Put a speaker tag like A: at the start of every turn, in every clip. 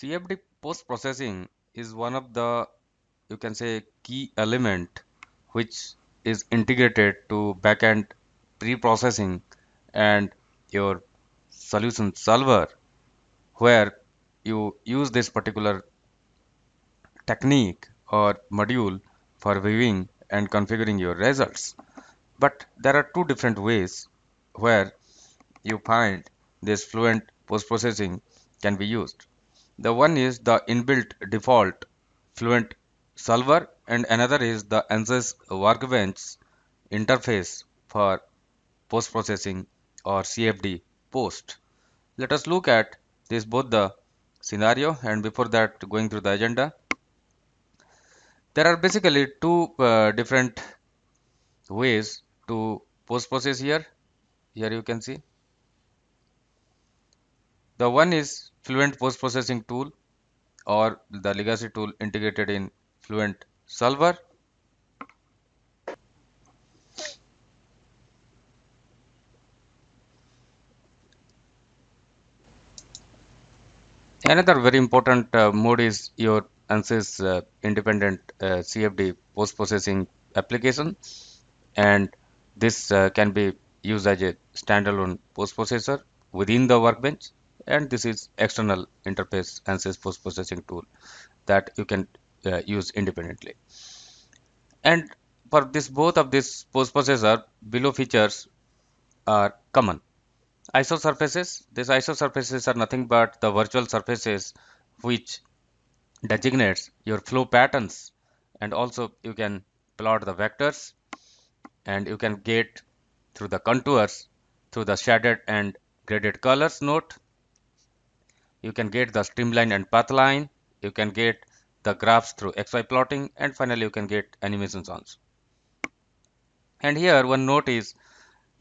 A: CFD post processing is one of the, you can say, key element which is integrated to backend pre-processing and your solution solver, where you use this particular technique or module for viewing and configuring your results. But there are two different ways where you find this Fluent post-processing can be used. The one is the inbuilt default Fluent solver, and another is the ANSYS workbench interface for post-processing or CFD post. Let us look at this both the scenario, and before that, going through the agenda. There are basically two different ways to post process here. Here you can see the one is Fluent post processing tool or the legacy tool integrated in Fluent solver. Another very important mode is your ANSYS independent CFD post processing application, and this can be used as a standalone post processor within the workbench, and this is external interface ANSYS post processing tool that you can use independently. And for this both of this post processor, below features are common. ISO surfaces. These ISO surfaces are nothing but the virtual surfaces which designates your flow patterns, and also you can plot the vectors, and you can get through the contours through the shaded and graded colors node. You can get the streamline and path line. You can get the graphs through XY plotting, and finally you can get animations also. And here one note is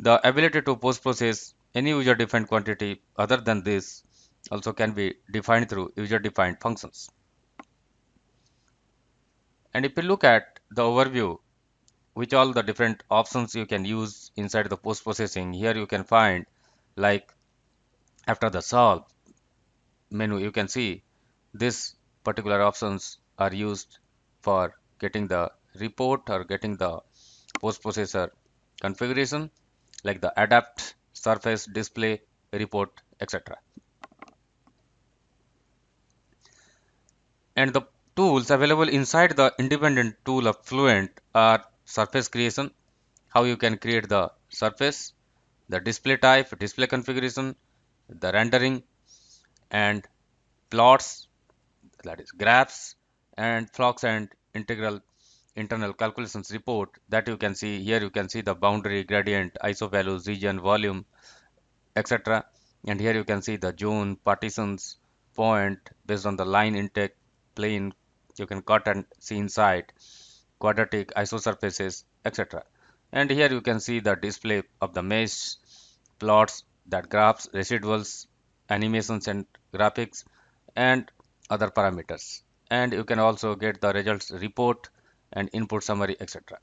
A: the ability to post process any user defined quantity other than this also can be defined through user defined functions. And if you look at the overview, which all the different options you can use inside the post processing, here you can find, like, after the solve menu, you can see this particular options are used for getting the report or getting the post processor configuration, like the adapt, surface, display, report, etc. And the tools available inside the independent tool of Fluent are surface creation, how you can create the surface, the display type, display configuration, the rendering, and plots, that is graphs, and flux and integral internal calculations report that you can see here. You can see the boundary, gradient, ISO values, region, volume, etc. And here you can see the zone, partitions, point based on the line intake, plane. You can cut and see inside, quadratic, isosurfaces, etc. And here you can see the display of the mesh, plots, that graphs, residuals, animations and graphics, and other parameters. And you can also get the results report and input summary, etc.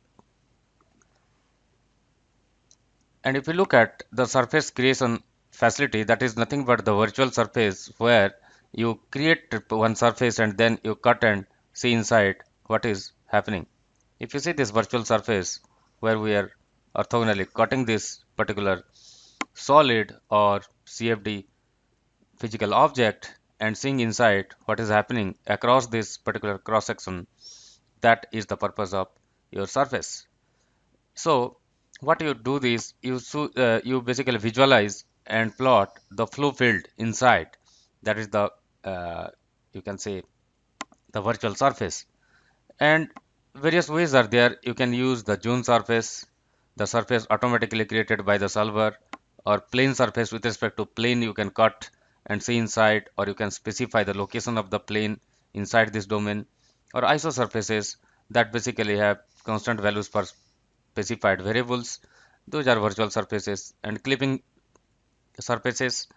A: And if you look at the surface creation facility, that is nothing but the virtual surface where you create one surface and then you cut and see inside what is happening. If you see this virtual surface where we are orthogonally cutting this particular solid or CFD physical object and seeing inside what is happening across this particular cross section, that is the purpose of your surface. So what you do is you basically visualize and plot the flow field inside. That is the you can say the virtual surface. And various ways are there. You can use the zone surface, the surface automatically created by the solver, or plane surface with respect to plane you can cut and see inside, or you can specify the location of the plane inside this domain, or iso surfaces that basically have constant values for specified variables. Those are virtual surfaces. And clipping surfaces,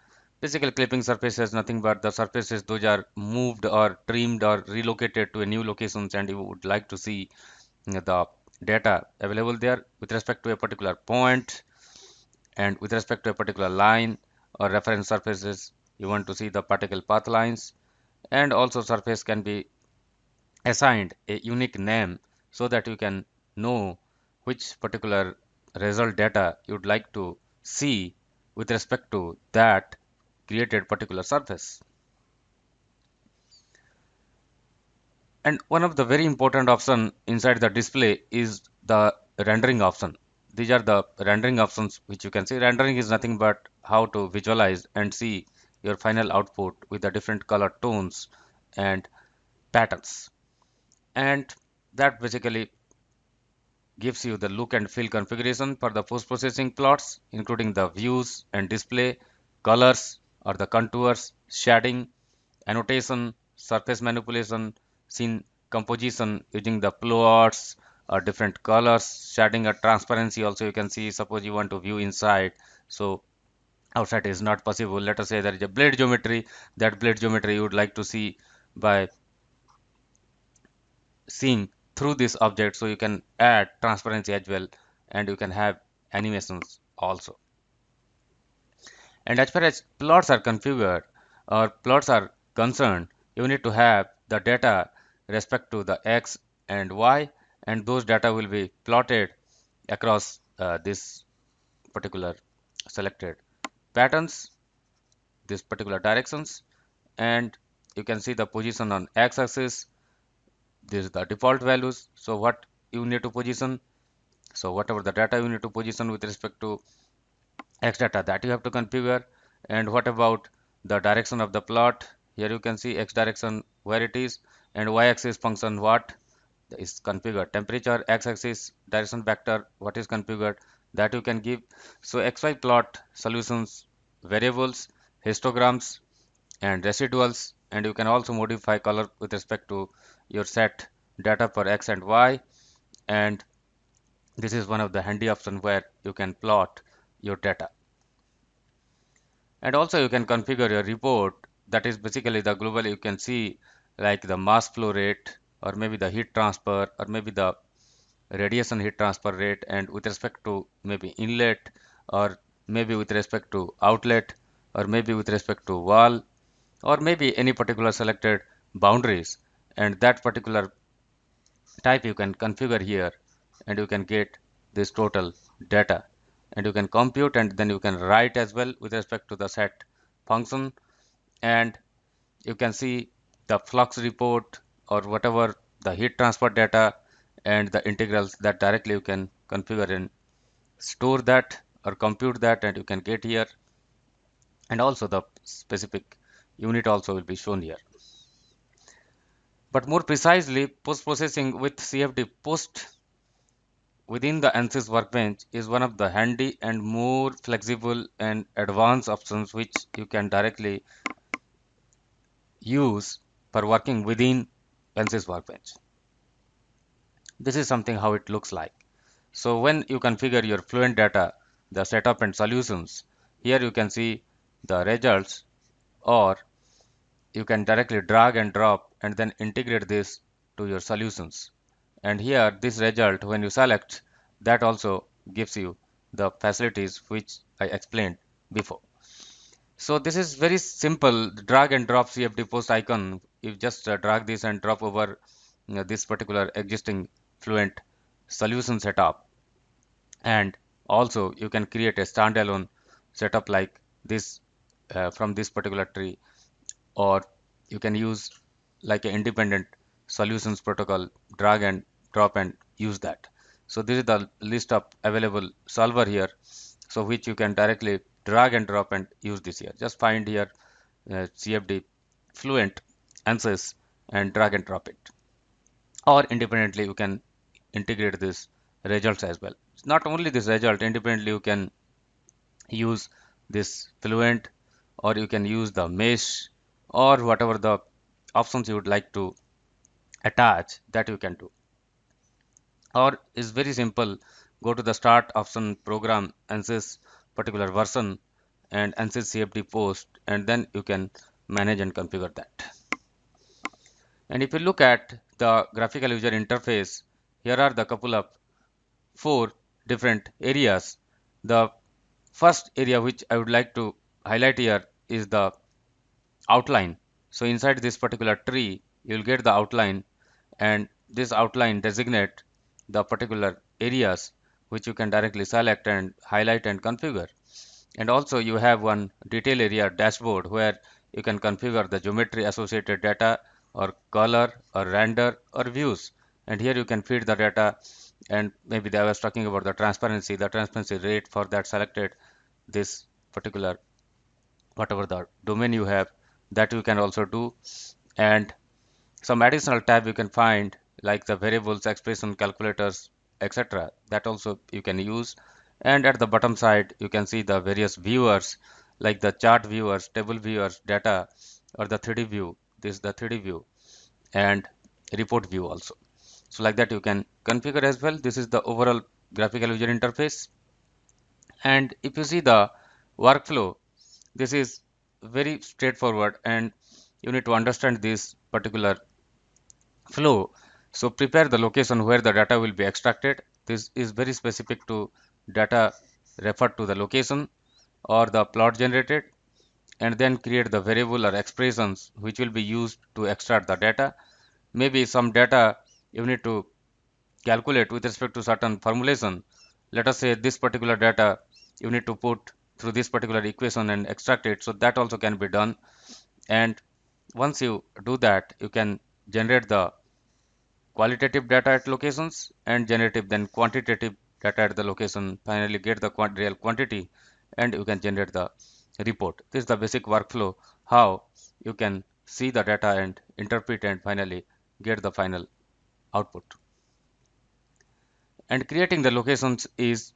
A: basically clipping surfaces, nothing but the surfaces those are moved or trimmed or relocated to a new locations, and you would like to see the data available there with respect to a particular point and with respect to a particular line. Or reference surfaces, you want to see the particle path lines, And also surface can be assigned a unique name so that you can know which particular result data you'd like to see with respect to that created particular surface. And one of the very important option inside the display is the rendering option. These are the rendering options which you can see. Rendering is nothing but how to visualize and see your final output with the different color tones and patterns. And that basically gives you the look and feel configuration for the post-processing plots, including the views and display, colors or the contours, shading, annotation, surface manipulation, scene composition using the plots or different colors, shading or transparency also you can see. Suppose you want to view inside, so outside is not possible. Let us say there is a blade geometry. That blade geometry you would like to see by seeing through this object, so you can add transparency as well, and you can have animations also. And as far as plots are configured or plots are concerned, you need to have the data respect to the x and y, and those data will be plotted across this particular selected patterns, this particular directions. And you can see the position on x-axis. This is the default values, so what you need to position, so whatever the data you need to position with respect to x data, that you have to configure. And what about the direction of the plot? Here you can see x direction where it is, and y-axis function what is configured, temperature, x-axis direction vector what is configured, that you can give. So xy plot solutions, variables, histograms and residuals, and you can also modify color with respect to your set data for x and y. And this is one of the handy option where you can plot your data. And also you can configure your report, that is basically the global, you can see like the mass flow rate or maybe the heat transfer or maybe the radiation heat transfer rate, and with respect to maybe inlet or maybe with respect to outlet or maybe with respect to wall or maybe any particular selected boundaries, and that particular type you can configure here, and you can get this total data, and you can compute and then you can write as well with respect to the set function. And you can see the flux report or whatever the heat transfer data and the integrals, that directly you can configure and store that or compute that, and you can get here. And also the specific unit also will be shown here. But more precisely, post-processing with CFD post within the ANSYS workbench is one of the handy and more flexible and advanced options which you can directly use for working within ANSYS workbench. This is something how it looks like. So when you configure your Fluent data, the setup and solutions, here you can see the results, or you can directly drag and drop and then integrate this to your solutions. And here this result, when you select, that also gives you the facilities which I explained before. So this is very simple, drag and drop CFD post icon. You just drag this and drop over this particular existing Fluent solution setup, and also you can create a standalone setup like this from this particular tree, or you can use like an independent solutions protocol, drag and drop and use that. So this is the list of available solver here, so which you can directly drag and drop and use this here. Just find here CFD Fluent ANSYS and drag and drop it, or independently you can integrate this results as well. Not only this result, independently you can use this Fluent, or you can use the mesh, or whatever the options you would like to attach, that you can do. Or is very simple, go to the start option, program ANSYS particular version and ANSYS CFD post, and then you can manage and configure that. And if you look at the graphical user interface, here are the couple of four different areas. The first area which I would like to highlight here is the outline. So inside this particular tree, you'll get the outline, and this outline designate the particular areas which you can directly select and highlight and configure. And also you have one detail area dashboard where you can configure the geometry associated data or color or render or views. And here you can feed the data, and maybe I was talking about the transparency rate for that selected this particular whatever the domain you have, that you can also do. And some additional tab you can find like the variables, expression, calculators, etc. That also you can use. And at the bottom side you can see the various viewers like the chart viewers, table viewers, data, or the 3D view. This is the 3D view, and report view also. So like that you can configure as well. This is the overall graphical user interface. And if you see the workflow, this is very straightforward, and you need to understand this particular flow. So prepare the location where the data will be extracted. This is very specific to data referred to the location or the plot generated, and then create the variable or expressions which will be used to extract the data. Maybe some data you need to calculate with respect to certain formulation. Let us say this particular data you need to put through this particular equation and extract it. So that also can be done. And once you do that, you can generate the qualitative data at locations and generative then quantitative data at the location, finally get the real quantity, and you can generate the report. This is the basic workflow how you can see the data and interpret and finally get the final output. And creating the locations is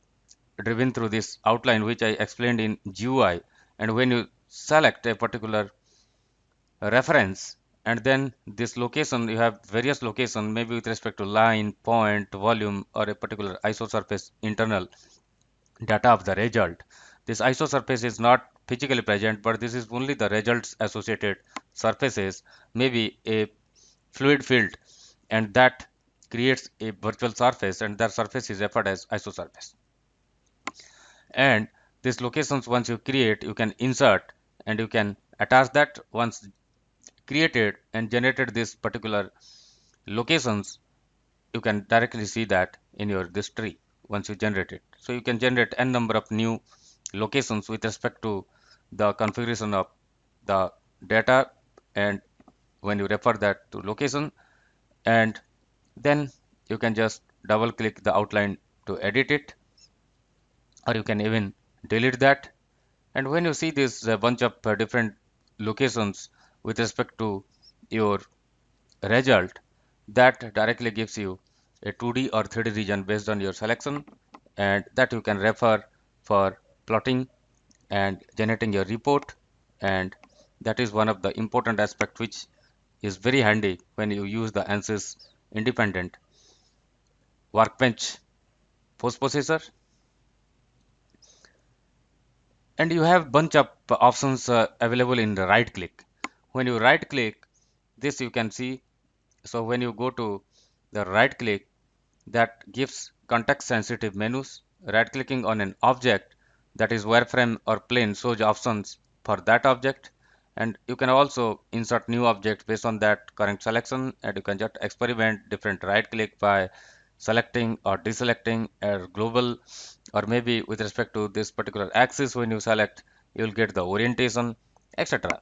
A: driven through this outline which I explained in GUI. And when you select a particular reference, and then this location, you have various location maybe with respect to line, point, volume, or a particular isosurface internal data of the result. This isosurface is not physically present, but this is only the results associated surfaces, maybe a fluid field, and that creates a virtual surface, and that surface is referred as isosurface. And these locations, once you create, you can insert and you can attach that. Once created and generated this particular locations, you can directly see that in your this tree once you generate it. So you can generate n number of new locations with respect to the configuration of the data, and when you refer that to location, and then you can just double click the outline to edit it, or you can even delete that. And when you see this bunch of different locations with respect to your result, that directly gives you a 2D or 3D region based on your selection, and that you can refer for plotting and generating your report. And that is one of the important aspect which is very handy when you use the ANSYS independent workbench post processor. And you have bunch of options available in the right click. When you right click this, you can see, so when you go to the right click, that gives context sensitive menus. Right clicking on an object, that is wireframe or plane, shows options for that object. And you can also insert new objects based on that current selection, and you can just experiment different right click by selecting or deselecting a global, or maybe with respect to this particular axis. When you select, you will get the orientation, etc.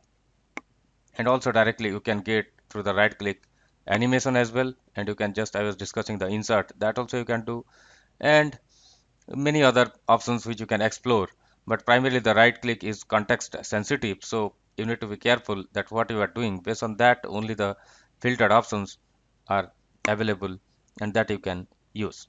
A: And also directly you can get through the right click animation as well, and you can just, I was discussing the insert, that also you can do, and many other options which you can explore. But primarily the right click is context sensitive, so you need to be careful that what you are doing, based on that only the filtered options are available and that you can use.